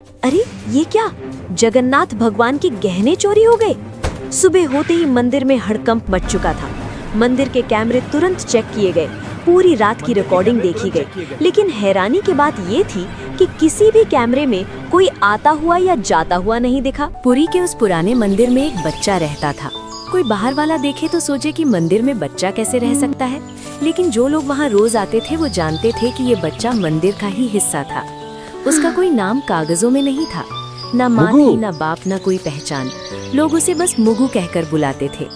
अरे ये क्या, जगन्नाथ भगवान के गहने चोरी हो गए। सुबह होते ही मंदिर में हड़कंप मच चुका था। मंदिर के कैमरे तुरंत चेक किए गए, पूरी रात की रिकॉर्डिंग देखी गई, लेकिन हैरानी की बात ये थी कि किसी भी कैमरे में कोई आता हुआ या जाता हुआ नहीं दिखा। पुरी के उस पुराने मंदिर में एक बच्चा रहता था। कोई बाहर वाला देखे तो सोचे कि मंदिर में बच्चा कैसे रह सकता है, लेकिन जो लोग वहाँ रोज आते थे वो जानते थे कि ये बच्चा मंदिर का ही हिस्सा था। उसका कोई नाम कागजों में नहीं था, ना माँ थी, ना बाप, ना कोई पहचान। लोग उसे बस मुगु कहकर बुलाते थे।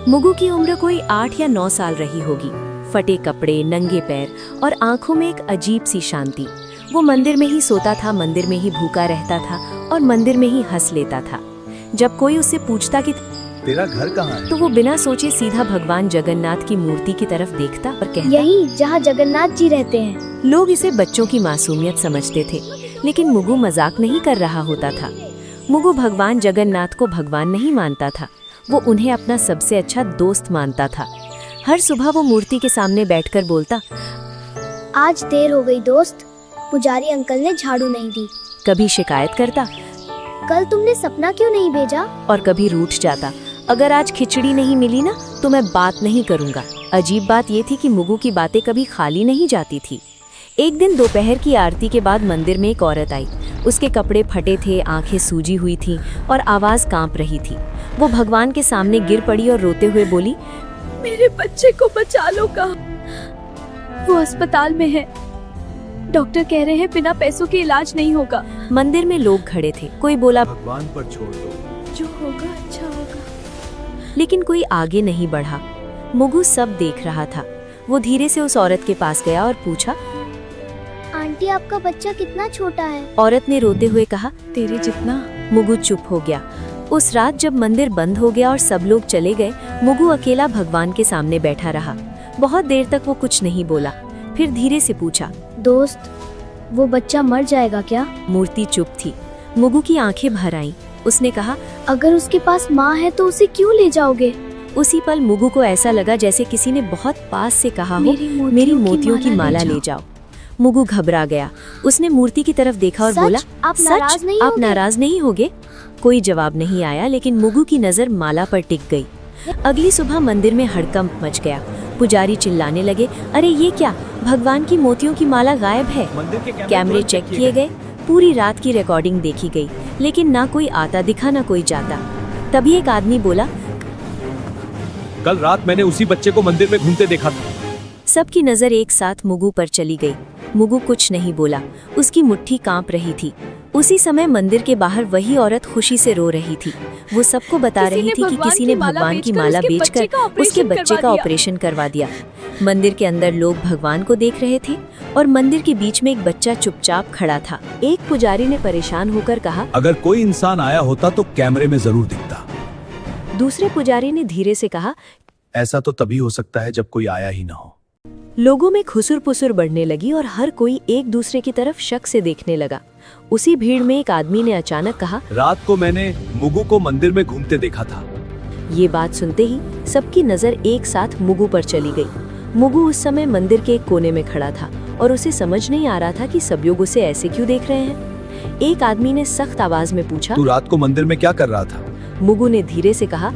मुगु की उम्र कोई 8 या 9 साल रही होगी। फटे कपड़े, नंगे पैर और आंखों में एक अजीब सी शांति। वो मंदिर में ही सोता था, मंदिर में ही भूखा रहता था और मंदिर में ही हंस लेता था। जब कोई उससे पूछता कि तेरा घर कहाँ है, तो वो बिना सोचे सीधा भगवान जगन्नाथ की मूर्ति की तरफ देखता और कहता, यही जहाँ जगन्नाथ जी रहते हैं। लोग इसे बच्चों की मासूमियत समझते थे, लेकिन मुगु मजाक नहीं कर रहा होता था। मुगु भगवान जगन्नाथ को भगवान नहीं मानता था, वो उन्हें अपना सबसे अच्छा दोस्त मानता था। हर सुबह वो मूर्ति के सामने बैठकर बोलता, आज देर हो गई दोस्त, पुजारी अंकल ने झाड़ू नहीं दी। कभी शिकायत करता, कल तुमने सपना क्यों नहीं भेजा? और कभी रूठ जाता, अगर आज खिचड़ी नहीं मिली ना तो मैं बात नहीं करूंगा। अजीब बात ये थी कि मुगु की बातें कभी खाली नहीं जाती थी। एक दिन दोपहर की आरती के बाद मंदिर में एक औरत आई। उसके कपड़े फटे थे, आंखें सूजी हुई थीं और आवाज कांप रही थी। वो भगवान के सामने गिर पड़ी और रोते हुए बोली, मेरे बच्चे को बचा लो। कहाँ? वो अस्पताल में है, डॉक्टर कह रहे हैं बिना पैसों के इलाज नहीं होगा। मंदिर में लोग खड़े थे। कोई बोला, भगवान पर छोड़ दो, जो होगा अच्छा होगा। लेकिन कोई आगे नहीं बढ़ा। मुगु सब देख रहा था। वो धीरे से उस औरत के पास गया और पूछा, आंटी आपका बच्चा कितना छोटा है? औरत ने रोते हुए कहा, तेरे जितना। मुगु चुप हो गया। उस रात जब मंदिर बंद हो गया और सब लोग चले गए, मुगु अकेला भगवान के सामने बैठा रहा। बहुत देर तक वो कुछ नहीं बोला, फिर धीरे से पूछा, दोस्त वो बच्चा मर जाएगा क्या? मूर्ति चुप थी। मुगु की आंखें भर आईं। उसने कहा, अगर उसके पास माँ है तो उसे क्यों ले जाओगे? उसी पल मुगु को ऐसा लगा जैसे किसी ने बहुत पास से कहा हो, मेरी मोतियों की माला ले जाओ। मुगु घबरा गया। उसने मूर्ति की तरफ देखा और बोला, आप नाराज नहीं आप होगे? नाराज नहीं होगे? कोई जवाब नहीं आया, लेकिन मुगु की नजर माला पर टिक गई। अगली सुबह मंदिर में हड़कंप मच गया। पुजारी चिल्लाने लगे, अरे ये क्या, भगवान की मोतियों की माला गायब है। मंदिर के कैमरे चेक किए गए, पूरी रात की रिकॉर्डिंग देखी गई, लेकिन ना कोई आता दिखा ना कोई जाता। तभी एक आदमी बोला, कल रात मैंने उसी बच्चे को मंदिर में घूमते देखा था। सबकी नजर एक साथ मुगु पर चली गई। मुगु कुछ नहीं बोला, उसकी मुट्ठी कांप रही थी। उसी समय मंदिर के बाहर वही औरत खुशी से रो रही थी। वो सबको बता रही थी कि किसी ने भगवान की माला बेचकर उसके बच्चे का ऑपरेशन करवा दिया। मंदिर के अंदर लोग भगवान को देख रहे थे और मंदिर के बीच में एक बच्चा चुपचाप खड़ा था। एक पुजारी ने परेशान होकर कहा, अगर कोई इंसान आया होता तो कैमरे में जरूर दिखता। दूसरे पुजारी ने धीरे से कहा, ऐसा तो तभी हो सकता है जब कोई आया ही ना हो। लोगों में खुसुर पुसुर बढ़ने लगी और हर कोई एक दूसरे की तरफ शक से देखने लगा। उसी भीड़ में एक आदमी ने अचानक कहा, रात को मैंने मुगु को मंदिर में घूमते देखा था। ये बात सुनते ही सबकी नजर एक साथ मुगु पर चली गई। मुगु उस समय मंदिर के एक कोने में खड़ा था और उसे समझ नहीं आ रहा था कि सब लोग उसे ऐसे क्यों देख रहे हैं। एक आदमी ने सख्त आवाज में पूछा, तू रात को मंदिर में क्या कर रहा था? मुगु ने धीरे से कहा,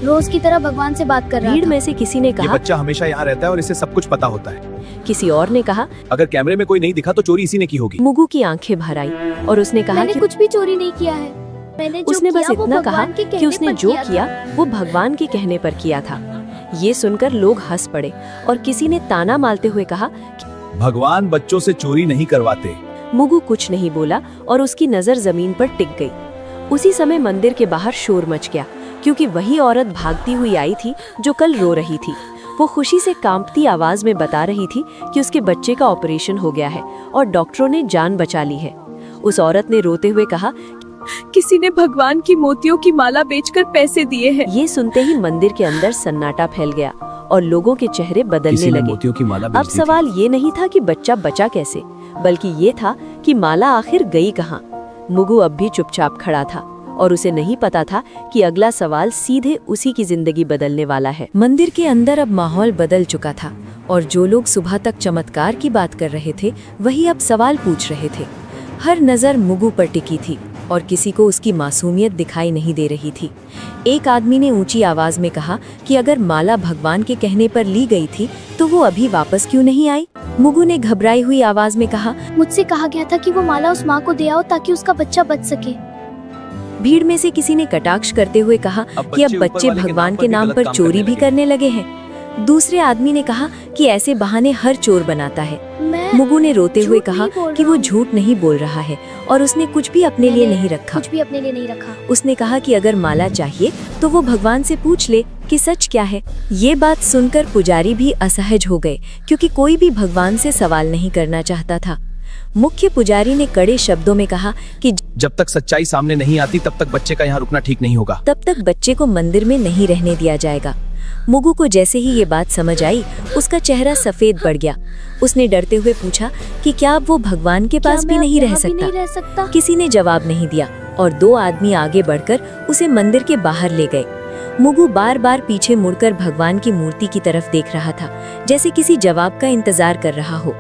रोज की तरह भगवान से बात कर रहा भीड़ था। में से किसी ने ये कहा, बच्चा हमेशा यहाँ रहता है और इसे सब कुछ पता होता है। किसी और ने कहा, अगर कैमरे में कोई नहीं दिखा तो चोरी इसी ने की होगी। मुगु की आंखें भर आई और उसने कहा मैंने कि कुछ भी चोरी नहीं किया है। मैंने जो उसने बस किया वो इतना कहा भगवान के कि कहने उसने पर जो था। किया वो भगवान के कहने पर किया था। ये सुनकर लोग हंस पड़े और किसी ने ताना मारते हुए कहा, भगवान बच्चों से चोरी नहीं करवाते। मुगु कुछ नहीं बोला और उसकी नजर जमीन पर टिक गई। उसी समय मंदिर के बाहर शोर मच गया, क्योंकि वही औरत भागती हुई आई थी जो कल रो रही थी। वो खुशी से कांपती आवाज में बता रही थी कि उसके बच्चे का ऑपरेशन हो गया है और डॉक्टरों ने जान बचा ली है। उस औरत ने रोते हुए कहा, किसी ने भगवान की मोतियों की माला बेचकर पैसे दिए हैं। ये सुनते ही मंदिर के अंदर सन्नाटा फैल गया और लोगों के चेहरे बदलने किसी ने लगे। मोतियों की माला अब बेच दी थी। सवाल ये नहीं था कि बच्चा बचा कैसे, बल्कि ये था कि माला आखिर गई कहाँ। मुगु अब भी चुपचाप खड़ा था और उसे नहीं पता था कि अगला सवाल सीधे उसी की जिंदगी बदलने वाला है। मंदिर के अंदर अब माहौल बदल चुका था और जो लोग सुबह तक चमत्कार की बात कर रहे थे वही अब सवाल पूछ रहे थे। हर नज़र मुगु पर टिकी थी और किसी को उसकी मासूमियत दिखाई नहीं दे रही थी। एक आदमी ने ऊंची आवाज में कहा कि अगर माला भगवान के कहने पर ली गई थी तो वो अभी वापस क्यों नहीं आई? मुगु ने घबराई हुई आवाज में कहा, मुझसे कहा गया था कि वो माला उस माँ को दे आओ ताकि उसका बच्चा बच सके। भीड़ में से किसी ने कटाक्ष करते हुए कहा कि अब बच्चे भगवान के नाम पर चोरी भी करने लगे हैं। दूसरे आदमी ने कहा कि ऐसे बहाने हर चोर बनाता है। मुगु ने रोते हुए कहा कि वो झूठ नहीं बोल रहा है और उसने कुछ भी अपने लिए नहीं रखा। उसने कहा कि अगर माला चाहिए तो वो भगवान से पूछ ले कि सच क्या है। ये बात सुनकर पुजारी भी असहज हो गए क्योंकि कोई भी भगवान से सवाल नहीं करना चाहता था। मुख्य पुजारी ने कड़े शब्दों में कहा कि जब तक सच्चाई सामने नहीं आती तब तक बच्चे का यहाँ रुकना ठीक नहीं होगा। तब तक बच्चे को मंदिर में नहीं रहने दिया जाएगा। मुगु को जैसे ही ये बात समझ आई, उसका चेहरा सफेद पड़ गया। उसने डरते हुए पूछा कि क्या अब वो भगवान के पास भी नहीं रह सकता? किसी ने जवाब नहीं दिया और दो आदमी आगे बढ़कर उसे मंदिर के बाहर ले गए। मुगु बार बार पीछे मुड़कर भगवान की मूर्ति की तरफ देख रहा था, जैसे किसी जवाब का इंतजार कर रहा हो।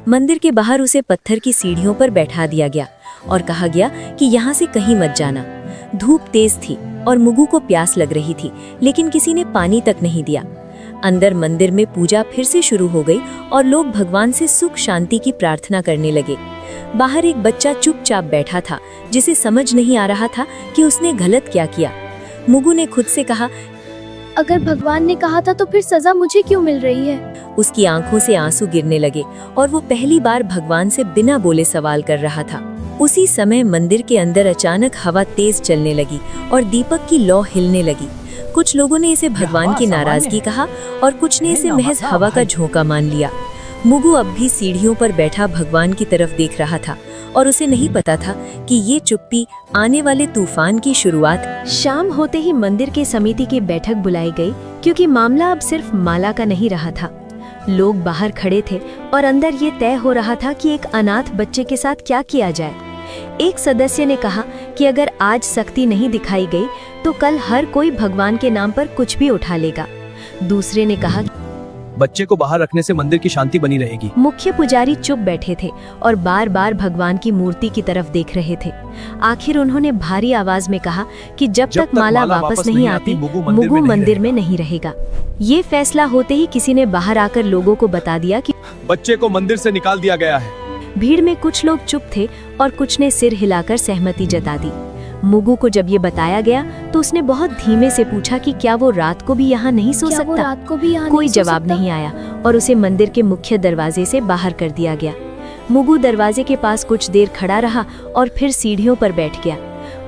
मंदिर के बाहर उसे पत्थर की सीढ़ियों पर बैठा दिया गया और कहा गया कि यहाँ से कहीं मत जाना। धूप तेज थी और मुगु को प्यास लग रही थी, लेकिन किसी ने पानी तक नहीं दिया। अंदर मंदिर में पूजा फिर से शुरू हो गई और लोग भगवान से सुख शांति की प्रार्थना करने लगे। बाहर एक बच्चा चुपचाप बैठा था, जिसे समझ नहीं आ रहा था कि उसने गलत क्या किया। मुगु ने खुद से कहा, अगर भगवान ने कहा था तो फिर सजा मुझे क्यों मिल रही है? उसकी आंखों से आंसू गिरने लगे और वो पहली बार भगवान से बिना बोले सवाल कर रहा था। उसी समय मंदिर के अंदर अचानक हवा तेज चलने लगी और दीपक की लौ हिलने लगी। कुछ लोगों ने इसे भगवान की नाराजगी कहा और कुछ ने इसे महज हवा का झोंका मान लिया। मुगु अब भी सीढ़ियों पर बैठा भगवान की तरफ देख रहा था और उसे नहीं पता था कि ये चुप्पी आने वाले तूफान की शुरुआत। शाम होते ही मंदिर के समिति की बैठक बुलाई गई, क्योंकि मामला अब सिर्फ माला का नहीं रहा था। लोग बाहर खड़े थे और अंदर ये तय हो रहा था कि एक अनाथ बच्चे के साथ क्या किया जाए। एक सदस्य ने कहा कि अगर आज सख्ती नहीं दिखाई गई तो कल हर कोई भगवान के नाम पर कुछ भी उठा लेगा। दूसरे ने कहा, बच्चे को बाहर रखने से मंदिर की शांति बनी रहेगी। मुख्य पुजारी चुप बैठे थे और बार बार भगवान की मूर्ति की तरफ देख रहे थे। आखिर उन्होंने भारी आवाज में कहा कि जब तक माला वापस नहीं आती, मुगु मंदिर में नहीं रहेगा। ये फैसला होते ही किसी ने बाहर आकर लोगों को बता दिया कि बच्चे को मंदिर से निकाल दिया गया है। भीड़ में कुछ लोग चुप थे और कुछ ने सिर हिलाकर सहमति जता दी। मुगु को जब ये बताया गया तो उसने बहुत धीमे से पूछा कि क्या वो रात को भी यहाँ नहीं सो सकता? कोई जवाब नहीं आया और उसे मंदिर के मुख्य दरवाजे से बाहर कर दिया गया। मुगु दरवाजे के पास कुछ देर खड़ा रहा और फिर सीढ़ियों पर बैठ गया।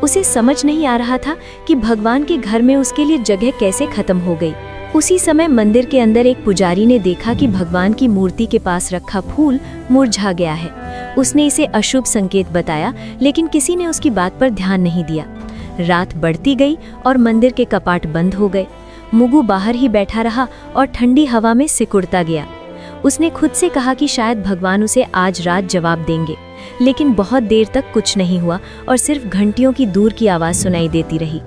उसे समझ नहीं आ रहा था कि भगवान के घर में उसके लिए जगह कैसे खत्म हो गई। उसी समय मंदिर के अंदर एक पुजारी ने देखा कि भगवान की मूर्ति के पास रखा फूल मुरझा गया है। उसने इसे अशुभ संकेत बताया, लेकिन किसी ने उसकी बात पर ध्यान नहीं दिया। रात बढ़ती गई और मंदिर के कपाट बंद हो गए। मुगु बाहर ही बैठा रहा और ठंडी हवा में सिकुड़ता गया। उसने खुद से कहा कि शायद भगवान उसे आज रात जवाब देंगे, लेकिन बहुत देर तक कुछ नहीं हुआ और सिर्फ घंटियों की दूर की आवाज सुनाई देती रही।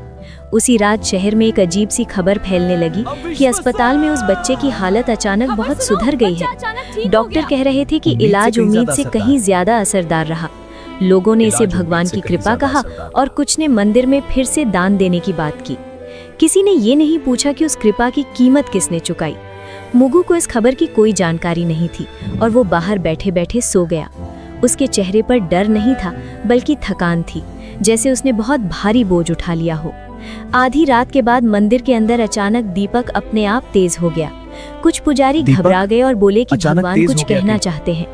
उसी रात शहर में एक अजीब सी खबर फैलने लगी कि अस्पताल में उस बच्चे की हालत अचानक बहुत सुधर गई है। डॉक्टर कह रहे थे कि इलाज उम्मीद से कहीं ज्यादा असरदार रहा। लोगों ने इसे भगवान की कृपा कहा और कुछ ने मंदिर में फिर से दान देने की बात की। किसी ने ये नहीं पूछा कि उस कृपा की कीमत किसने चुकाई। मुगु को इस खबर की कोई जानकारी नहीं थी और वो बाहर बैठे बैठे सो गया। उसके चेहरे पर डर नहीं था, बल्कि थकान थी, जैसे उसने बहुत भारी बोझ उठा लिया हो। आधी रात के बाद मंदिर के अंदर अचानक दीपक अपने आप तेज हो गया। कुछ पुजारी घबरा गए और बोले कि भगवान कुछ कहना चाहते हैं,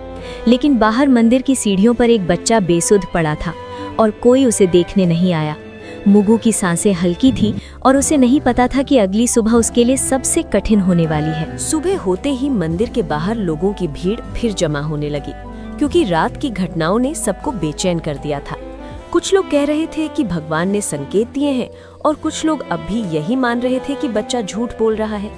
लेकिन बाहर मंदिर की सीढ़ियों पर एक बच्चा बेसुध पड़ा था और कोई उसे देखने नहीं आया। मुगु की सांसें हल्की थी और उसे नहीं पता था कि अगली सुबह उसके लिए सबसे कठिन होने वाली है। सुबह होते ही मंदिर के बाहर लोगों की भीड़ फिर जमा होने लगी, क्योंकि रात की घटनाओं ने सबको बेचैन कर दिया था। कुछ लोग कह रहे थे कि भगवान ने संकेत दिए हैं और कुछ लोग अब भी यही मान रहे थे कि बच्चा झूठ बोल रहा है।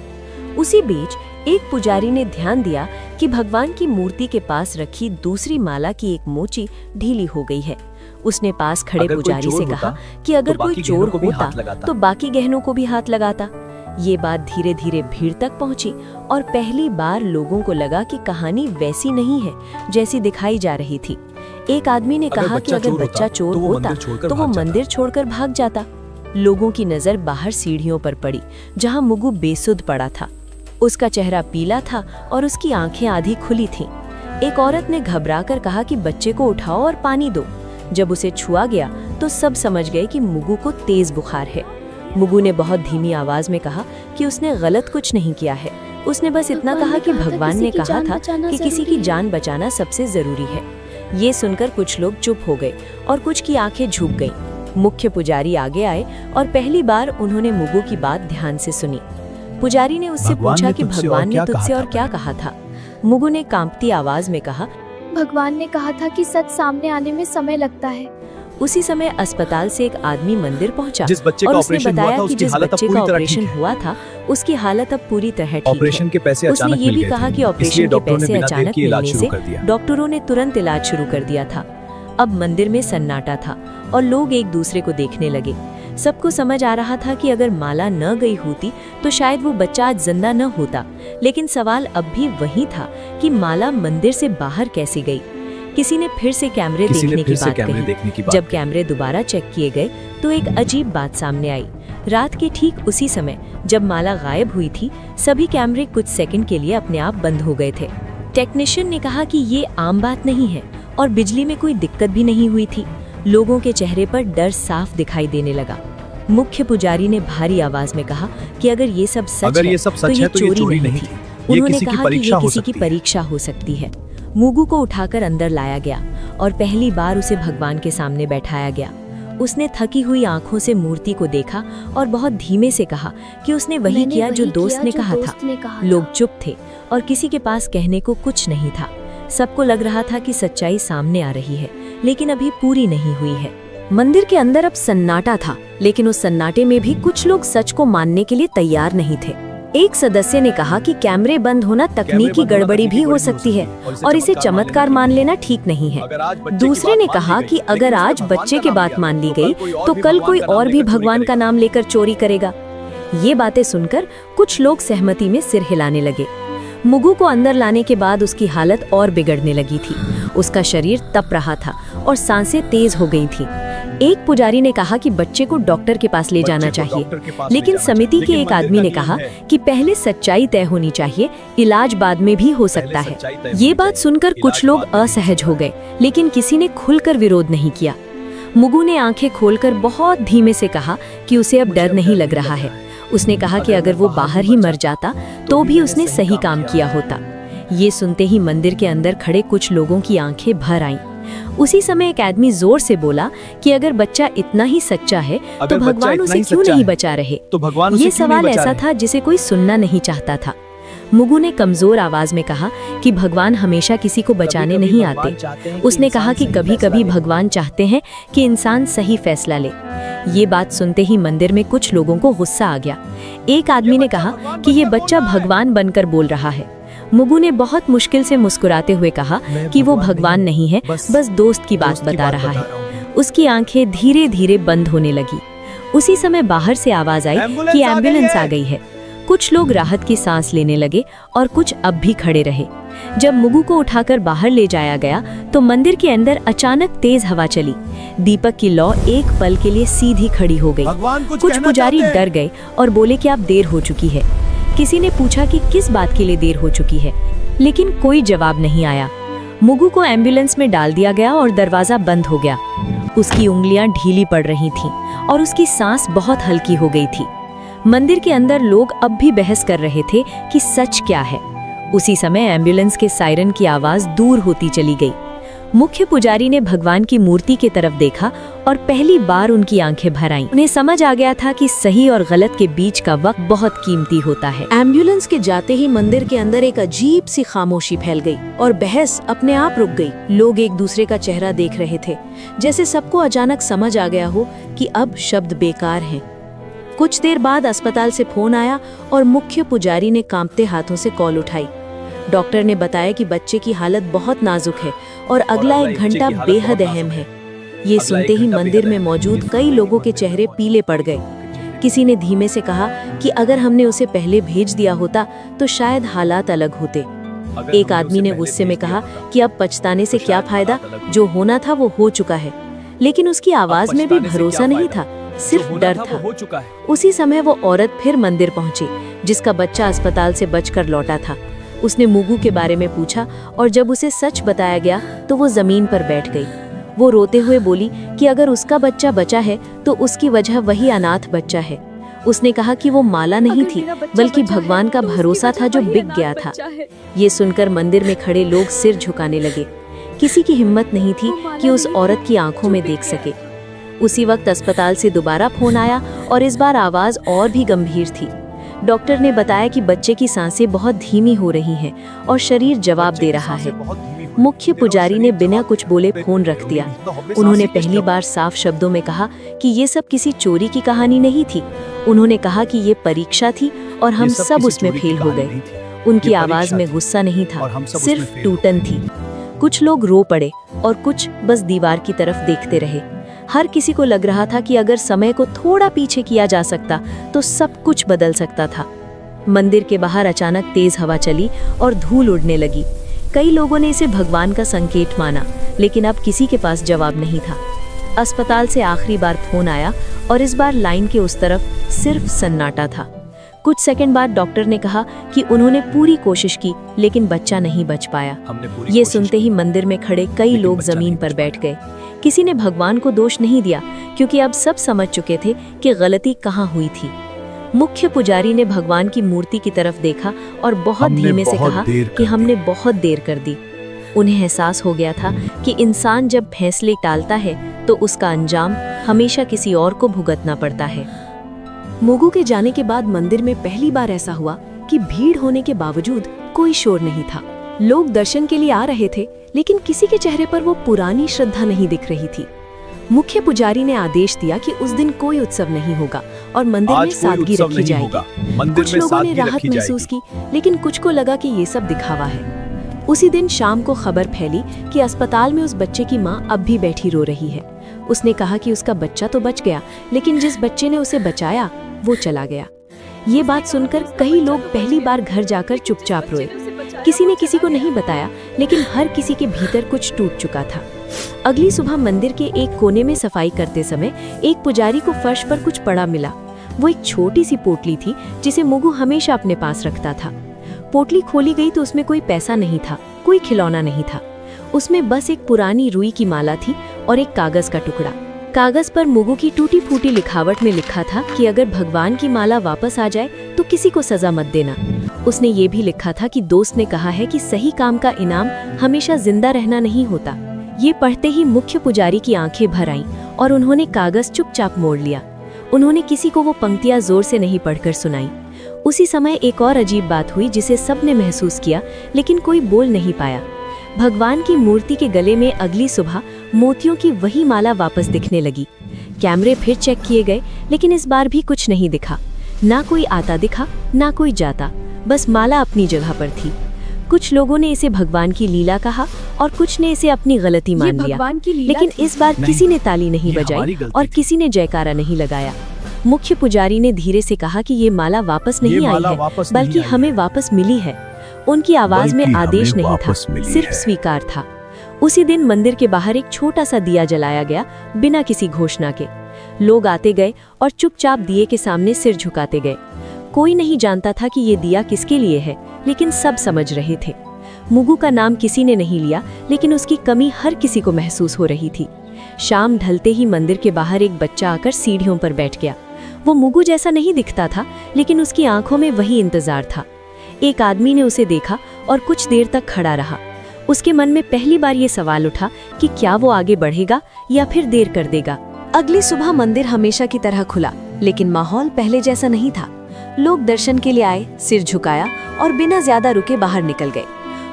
उसी बीच एक पुजारी ने ध्यान दिया कि भगवान की मूर्ति के पास रखी दूसरी माला की एक मोची ढीली हो गई है। उसने पास खड़े पुजारी से कहा कि अगर कोई चोर होता तो बाकी गहनों को भी हाथ लगाता। ये बात धीरे धीरे भीड़ तक पहुंची और पहली बार लोगों को लगा कि कहानी वैसी नहीं है जैसी दिखाई जा रही थी। एक आदमी ने कहा कि अगर बच्चा चोर होता तो वो मंदिर छोड़कर भाग जाता। लोगों की नजर बाहर सीढ़ियों पर पड़ी जहां मुगु बेसुध पड़ा था। उसका चेहरा पीला था और उसकी आंखें आधी खुली थीं। एक औरत ने घबराकर कहा कि बच्चे को उठाओ और पानी दो। जब उसे छुआ गया तो सब समझ गए कि मुगु को तेज बुखार है। मुगु ने बहुत धीमी आवाज में कहा कि उसने गलत कुछ नहीं किया है। उसने बस इतना कहा कि भगवान ने कहा था कि किसी की जान बचाना सबसे जरूरी है। ये सुनकर कुछ लोग चुप हो गए और कुछ की आंखें झुक गईं। मुख्य पुजारी आगे आए और पहली बार उन्होंने मुगु की बात ध्यान से सुनी। पुजारी ने उससे पूछा कि भगवान ने तुझसे और क्या कहा था। मुगु ने कांपती आवाज में कहा, भगवान ने कहा था कि सच सामने आने में समय लगता है। उसी समय अस्पताल से एक आदमी मंदिर पहुंचा जिस बच्चे और का उसने ऑपरेशन हुआ बताया था कि उसकी जिस हालत अब बच्चे पूरी का तरह ऑपरेशन ठीक है। हुआ था उसकी हालत अब पूरी तरह ठीक ऑपरेशन है। के पैसे उसने अचानक ये मिल भी गए कहा थे, कि ऑपरेशन इसलिए के डॉक्टरों ने पैसे बिना देर अचानक किए इलाज मिलने शुरू से कर दिया। डॉक्टरों ने तुरंत इलाज शुरू कर दिया था। अब मंदिर में सन्नाटा था और लोग एक दूसरे को देखने लगे। सबको समझ आ रहा था कि अगर माला न गई होती तो शायद वो बच्चा आज जिंदा न होता। लेकिन सवाल अब भी वही था कि माला मंदिर से बाहर कैसे गई। किसी ने फिर से कैमरे देखने की बात कही। जब कैमरे दोबारा चेक किए गए तो एक अजीब बात सामने आई। रात के ठीक उसी समय जब माला गायब हुई थी, सभी कैमरे कुछ सेकंड के लिए अपने आप बंद हो गए थे। टेक्नीशियन ने कहा कि ये आम बात नहीं है और बिजली में कोई दिक्कत भी नहीं हुई थी। लोगों के चेहरे पर डर साफ दिखाई देने लगा। मुख्य पुजारी ने भारी आवाज में कहा कि अगर ये सब सच है तो ये चोरी नहीं थी। उन्होंने कहा कि ये किसी की परीक्षा हो सकती है। मुगु को उठाकर अंदर लाया गया और पहली बार उसे भगवान के सामने बैठाया गया। उसने थकी हुई आंखों से मूर्ति को देखा और बहुत धीमे से कहा कि उसने वही किया जो दोस्त ने कहा था। लोग चुप थे और किसी के पास कहने को कुछ नहीं था। सबको लग रहा था कि सच्चाई सामने आ रही है, लेकिन अभी पूरी नहीं हुई है। मंदिर के अंदर अब सन्नाटा था, लेकिन उस सन्नाटे में भी कुछ लोग सच को मानने के लिए तैयार नहीं थे। एक सदस्य ने कहा कि कैमरे बंद होना तकनीकी गड़बड़ी भी हो सकती है और इसे चमत्कार मान लेना ठीक नहीं है। दूसरे ने कहा कि अगर आज बच्चे की बात मान ली गई तो कल कोई और भी भगवान का नाम लेकर चोरी करेगा। ये बातें सुनकर कुछ लोग सहमति में सिर हिलाने लगे। मुगु को अंदर लाने के बाद उसकी हालत और बिगड़ने लगी थी। उसका शरीर तप रहा था और सांसें तेज हो गई थी। एक पुजारी ने कहा कि बच्चे को डॉक्टर के पास ले जाना चाहिए, लेकिन समिति के एक आदमी ने कहा कि पहले सच्चाई तय होनी चाहिए, इलाज बाद में भी हो सकता है। ये बात सुनकर कुछ लोग असहज हो गए, लेकिन किसी ने खुलकर विरोध नहीं किया। मुगु ने आंखें खोलकर बहुत धीमे से कहा कि उसे अब डर नहीं लग रहा है। उसने कहा कि अगर वो बाहर ही मर जाता तो भी उसने सही काम किया होता। ये सुनते ही मंदिर के अंदर खड़े कुछ लोगों की आंखें भर आईं। उसी समय एक आदमी जोर से बोला कि अगर बच्चा इतना ही सच्चा है तो भगवान उसे क्यों नहीं बचा रहे। ये सवाल ऐसा था जिसे कोई सुनना नहीं चाहता था। मुगु ने कमजोर आवाज में कहा कि भगवान हमेशा किसी को बचाने नहीं आते। उसने कहा कि कभी-कभी भगवान चाहते हैं कि इंसान सही फैसला ले। ये बात सुनते ही मंदिर में कुछ लोगों को गुस्सा आ गया। एक आदमी ने कहा कि ये बच्चा भगवान बनकर बोल रहा है। मुगु ने बहुत मुश्किल से मुस्कुराते हुए कहा कि वो भगवान नहीं है, बस दोस्त की बात बता रहा है। उसकी आंखें धीरे धीरे बंद होने लगी। उसी समय बाहर से आवाज आई कि एम्बुलेंस आ गई है। कुछ लोग राहत की सांस लेने लगे और कुछ अब भी खड़े रहे। जब मुगु को उठाकर बाहर ले जाया गया तो मंदिर के अंदर अचानक तेज हवा चली। दीपक की लौ एक पल के लिए सीधी खड़ी हो गई। कुछ पुजारी डर गए और बोले कि अब देर हो चुकी है। किसी ने पूछा कि किस बात के लिए देर हो चुकी है, लेकिन कोई जवाब नहीं आया। मुगु को एम्बुलेंस में डाल दिया गया और दरवाजा बंद हो गया। उसकी उंगलियां ढीली पड़ रही थीं और उसकी सांस बहुत हल्की हो गई थी। मंदिर के अंदर लोग अब भी बहस कर रहे थे कि सच क्या है। उसी समय एम्बुलेंस के सायरन की आवाज दूर होती चली गई। मुख्य पुजारी ने भगवान की मूर्ति की तरफ देखा और पहली बार उनकी आंखें भर आईं। उन्हें समझ आ गया था कि सही और गलत के बीच का वक्त बहुत कीमती होता है। एम्बुलेंस के जाते ही मंदिर के अंदर एक अजीब सी खामोशी फैल गई और बहस अपने आप रुक गई। लोग एक दूसरे का चेहरा देख रहे थे, जैसे सबको अचानक समझ आ गया हो कि अब शब्द बेकार हैं। कुछ देर बाद अस्पताल से फोन आया और मुख्य पुजारी ने कांपते हाथों से कॉल उठाई। डॉक्टर ने बताया कि बच्चे की हालत बहुत नाजुक है और अगला 1 घंटा बेहद अहम है। ये सुनते ही मंदिर में मौजूद कई लोगों के चेहरे पीले पड़ गए। किसी ने धीमे से कहा कि अगर हमने उसे पहले भेज दिया होता तो शायद हालात अलग होते। एक आदमी ने गुस्से में कहा कि अब पछताने से क्या फायदा, जो होना था वो हो चुका है। लेकिन उसकी आवाज में भी भरोसा नहीं था, सिर्फ डर था। हो चुका है। उसी समय वो औरत फिर मंदिर पहुंची, जिसका बच्चा अस्पताल से बचकर लौटा था। उसने मुगु के बारे में पूछा और जब उसे सच बताया गया तो वो जमीन पर बैठ गई। वो रोते हुए बोली कि अगर उसका बच्चा बचा है तो उसकी वजह वही अनाथ बच्चा है। उसने कहा कि वो माला नहीं थी, बल्कि भगवान का भरोसा था जो बिक गया था। ये सुनकर मंदिर में खड़े लोग सिर झुकाने लगे। किसी की हिम्मत नहीं थी कि उस औरत की आंखों में देख सके। उसी वक्त अस्पताल से दोबारा फोन आया और इस बार आवाज और भी गंभीर थी। डॉक्टर ने बताया कि बच्चे की सांसें बहुत धीमी हो रही हैं और शरीर जवाब दे रहा है। मुख्य पुजारी ने बिना कुछ बोले फोन रख दिया। उन्होंने पहली बार साफ शब्दों में कहा कि ये सब किसी चोरी की कहानी नहीं थी। उन्होंने कहा कि ये परीक्षा थी और हम सब उसमें फेल हो गए। उनकी आवाज में गुस्सा नहीं था, सिर्फ टूटन थी। कुछ लोग रो पड़े और कुछ बस दीवार की तरफ देखते रहे। हर किसी को लग रहा था कि अगर समय को थोड़ा पीछे किया जा सकता तो सब कुछ बदल सकता था। मंदिर के बाहर अचानक तेज हवा चली और धूल उड़ने लगी। कई लोगों ने इसे भगवान का संकेत माना, लेकिन अब किसी के पास जवाब नहीं था। अस्पताल से आखिरी बार फोन आया और इस बार लाइन के उस तरफ सिर्फ सन्नाटा था। कुछ सेकंड बाद डॉक्टर ने कहा कि उन्होंने पूरी कोशिश की, लेकिन बच्चा नहीं बच पाया। ये सुनते ही मंदिर में खड़े कई लोग जमीन पर बैठ गए। किसी ने भगवान को दोष नहीं दिया, क्योंकि अब सब समझ चुके थे कि गलती कहाँ हुई थी। मुख्य पुजारी ने भगवान की मूर्ति की तरफ देखा और बहुत धीमे से कहा कि हमने बहुत देर कर दी। उन्हें एहसास हो गया था कि इंसान जब फैसले टालता है तो उसका अंजाम हमेशा किसी और को भुगतना पड़ता है। मुगु के जाने के बाद मंदिर में पहली बार ऐसा हुआ कि भीड़ होने के बावजूद कोई शोर नहीं था। लोग दर्शन के लिए आ रहे थे, लेकिन किसी के चेहरे पर वो पुरानी श्रद्धा नहीं दिख रही थी। मुख्य पुजारी ने आदेश दिया कि उस दिन कोई उत्सव नहीं होगा और मंदिर में सादगी रखी जाएगी। कुछ लोगों ने राहत महसूस की, लेकिन कुछ को लगा कि ये सब दिखावा है। उसी दिन शाम को खबर फैली कि अस्पताल में उस बच्चे की मां अब भी बैठी रो रही है। उसने कहा कि उसका बच्चा तो बच गया, लेकिन जिस बच्चे ने उसे बचाया वो चला गया। ये बात सुनकर कई लोग पहली बार घर जाकर चुपचाप रोए। किसी ने किसी को नहीं बताया, लेकिन हर किसी के भीतर कुछ टूट चुका था। अगली सुबह मंदिर के एक कोने में सफाई करते समय एक पुजारी को फर्श पर कुछ पड़ा मिला। वो एक छोटी सी पोटली थी जिसे मुगु हमेशा अपने पास रखता था। पोटली खोली गई तो उसमें कोई पैसा नहीं था, कोई खिलौना नहीं था। उसमें बस एक पुरानी रुई की माला थी और एक कागज का टुकड़ा। कागज पर मुगु की टूटी फूटी लिखावट में लिखा था कि अगर भगवान की माला वापस आ जाए तो किसी को सजा मत देना। उसने ये भी लिखा था कि दोस्त ने कहा है कि सही काम का इनाम हमेशा जिंदा रहना नहीं होता। ये पढ़ते ही मुख्य पुजारी की आंखें भर आईं और उन्होंने कागज चुपचाप मोड़ लिया। उन्होंने किसी को वो पंक्तियां जोर से नहीं पढ़कर सुनाई। उसी समय एक और अजीब बात हुई जिसे सबने महसूस किया, लेकिन कोई बोल नहीं पाया। भगवान की मूर्ति के गले में अगली सुबह मोतियों की वही माला वापस दिखने लगी। कैमरे फिर चेक किए गए, लेकिन इस बार भी कुछ नहीं दिखा। ना कोई आता दिखा, ना कोई जाता, बस माला अपनी जगह पर थी। कुछ लोगों ने इसे भगवान की लीला कहा और कुछ ने इसे अपनी गलती मान लिया, लेकिन इस बार किसी ने ताली नहीं बजाई और किसी ने जयकारा नहीं लगाया। मुख्य पुजारी ने धीरे से कहा कि ये माला वापस नहीं आई है, बल्कि हमें वापस मिली है। उनकी आवाज में आदेश नहीं था, सिर्फ स्वीकार था। उसी दिन मंदिर के बाहर एक छोटा सा दिया जलाया गया, बिना किसी घोषणा के। लोग आते गए और चुपचाप दिए के सामने सिर झुकाते गए। कोई नहीं जानता था कि ये दिया किसके लिए है, लेकिन सब समझ रहे थे। मुगु का नाम किसी ने नहीं लिया, लेकिन उसकी कमी हर किसी को महसूस हो रही थी। शाम ढलते ही मंदिर के बाहर एक बच्चा आकर सीढ़ियों पर बैठ गया। वो मुगु जैसा नहीं दिखता था, लेकिन उसकी आंखों में वही इंतजार था। एक आदमी ने उसे देखा और कुछ देर तक खड़ा रहा। उसके मन में पहली बार ये सवाल उठा कि क्या वो आगे बढ़ेगा या फिर देर कर देगा। अगली सुबह मंदिर हमेशा की तरह खुला, लेकिन माहौल पहले जैसा नहीं था। लोग दर्शन के लिए आए, सिर झुकाया और बिना ज्यादा रुके बाहर निकल गए।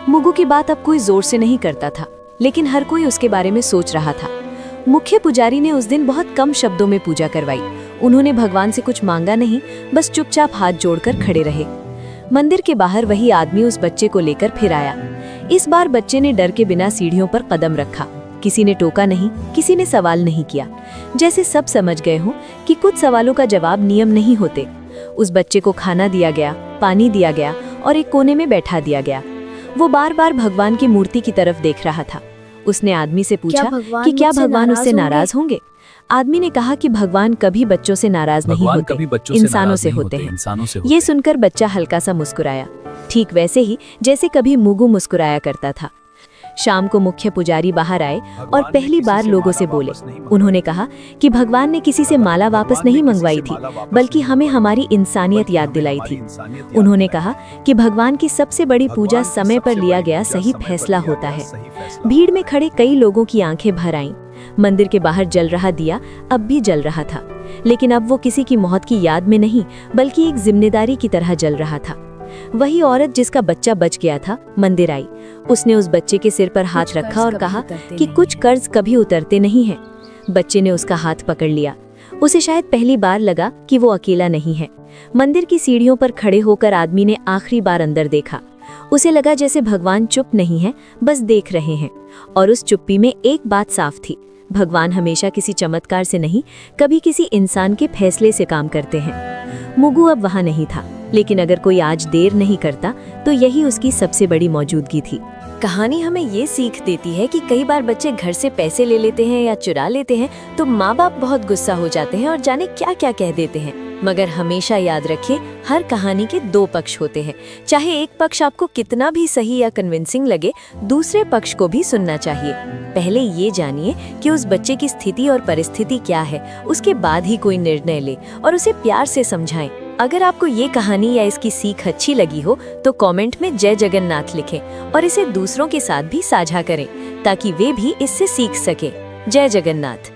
मुगु की बात अब कोई जोर से नहीं करता था, लेकिन हर कोई उसके बारे में सोच रहा था। मुख्य पुजारी ने उस दिन बहुत कम शब्दों में पूजा करवाई। उन्होंने भगवान से कुछ मांगा नहीं, बस चुपचाप हाथ जोड़कर खड़े रहे। मंदिर के बाहर वही आदमी उस बच्चे को लेकर फिर आया। इस बार बच्चे ने डर के बिना सीढ़ियों पर कदम रखा। किसी ने टोका नहीं, किसी ने सवाल नहीं किया। जैसे सब समझ गए हों कि कुछ सवालों का जवाब नियम नहीं होते। उस बच्चे को खाना दिया गया, पानी दिया गया और एक कोने में बैठा दिया गया। वो बार बार भगवान की मूर्ति की तरफ देख रहा था। उसने आदमी से पूछा कि क्या भगवान उससे नाराज होंगे। आदमी ने कहा कि भगवान कभी बच्चों से नाराज नहीं होते, इंसानों से होते हैं। ये सुनकर बच्चा हल्का सा मुस्कुराया, ठीक वैसे ही जैसे कभी मुगु मुस्कुराया करता था। शाम को मुख्य पुजारी बाहर आए और पहली बार लोगों से बोले। उन्होंने कहा कि भगवान ने किसी से माला वापस नहीं मंगवाई थी, बल्कि हमें हमारी इंसानियत याद दिलाई थी। उन्होंने कहा कि भगवान की सबसे बड़ी पूजा समय पर लिया गया सही फैसला होता है। भीड़ में खड़े कई लोगों की आंखें भर आईं। मंदिर के बाहर जल रहा दिया अब भी जल रहा था, लेकिन अब वो किसी की मौत की याद में नहीं, बल्कि एक जिम्मेदारी की तरह जल रहा था। वही औरत जिसका बच्चा बच गया था मंदिर आई। उसने उस बच्चे के सिर पर हाथ रखा और कहा कि कुछ कर्ज कभी उतरते नहीं हैं। बच्चे ने उसका हाथ पकड़ लिया। उसे शायद पहली बार लगा कि वो अकेला नहीं है। मंदिर की सीढ़ियों पर खड़े होकर आदमी ने आखिरी बार अंदर देखा। उसे लगा जैसे भगवान चुप नहीं है, बस देख रहे हैं। और उस चुप्पी में एक बात साफ थी, भगवान हमेशा किसी चमत्कार से नहीं, कभी किसी इंसान के फैसले से काम करते हैं। मुगु अब वहां नहीं था, लेकिन अगर कोई आज देर नहीं करता तो यही उसकी सबसे बड़ी मौजूदगी थी। कहानी हमें ये सीख देती है कि कई बार बच्चे घर से पैसे ले लेते हैं या चुरा लेते हैं तो माँ बाप बहुत गुस्सा हो जाते हैं और जाने क्या क्या कह देते हैं। मगर हमेशा याद रखिए, हर कहानी के दो पक्ष होते हैं। चाहे एक पक्ष आपको कितना भी सही या कन्विंसिंग लगे, दूसरे पक्ष को भी सुनना चाहिए। पहले ये जानिए कि उस बच्चे की स्थिति और परिस्थिति क्या है, उसके बाद ही कोई निर्णय ले और उसे प्यार से समझाएं। अगर आपको ये कहानी या इसकी सीख अच्छी लगी हो तो कमेंट में जय जगन्नाथ लिखें और इसे दूसरों के साथ भी साझा करें ताकि वे भी इससे सीख सके। जय जगन्नाथ।